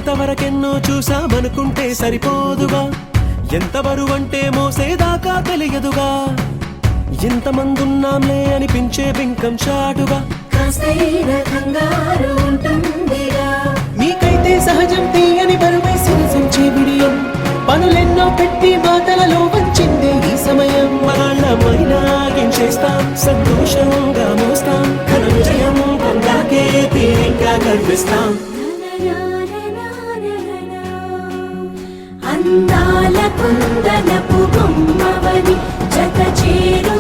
ఇంతవరకెన్నో చూసామనుకుంటే సరిపోదుగా, ఎంత బరువంటే మోసేదాకా తెలియదుగా, ఇంతమందున్నాంలే అనిపించే బింకం చాటుగా మీకైతే సహజం తీయని బరువై సిరిసించే బిడియం, పనులెన్నో పెట్టి మాటలలో వంచిందే ఈ సమయం. మనాళ్ళమైనా చేస్తాం, సంతోషంగా మోస్తాం, ఘన విజయం పొందాకే తీరిగ్గా కనిపిస్తాం. అందాల కుందనపు బొమ్మవని జత చేరు